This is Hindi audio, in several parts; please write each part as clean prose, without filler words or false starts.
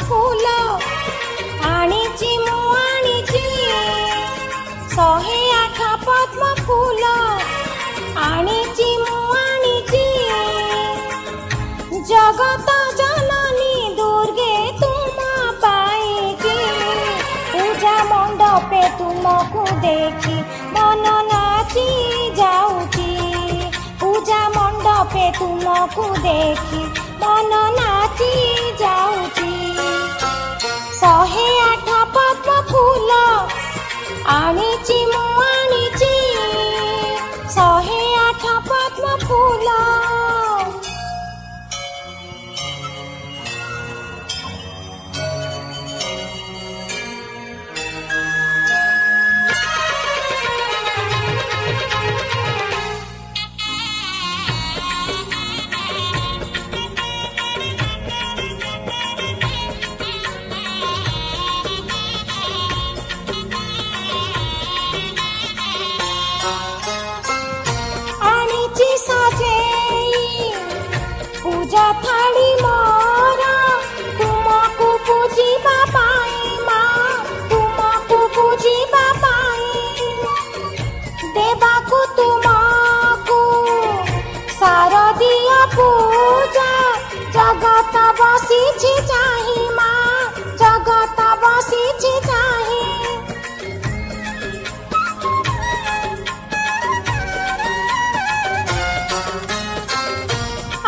फूल आनिची मु आनिची 108 पद्म फूल आनिची मु आनिची जगत जननी दुर्गे तुम पाइकी पूजा मंडपे तुमको देखी मन नाची जाऊची पूजा मंडपे तुमको देखी मन नाची जाऊची 108 पद्म फूल आनिची मु आनिची 108 पद्म फूल पूजा थाली मोरा तुमको पूजिबा पाई माँ तुमको पूजिबा पाई देवाको तुमको शारदीय पूजा जगत बसिछि चाही माँ जगत बसिछि चाही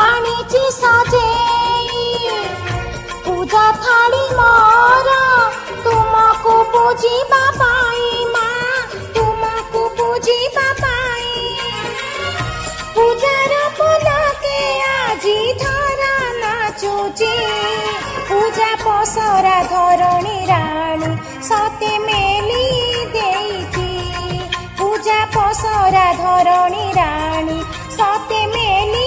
आनिची सजेई पूजा थाली मोरा तुमको पूजिबा पाई माँ तुमको पूजिबा पाई पूजार पुलके आजी धरा नाचुची पूजा पसरा धरणी राणी सते मेली देइथी पूजा पसरा धरणी राणी सते मेली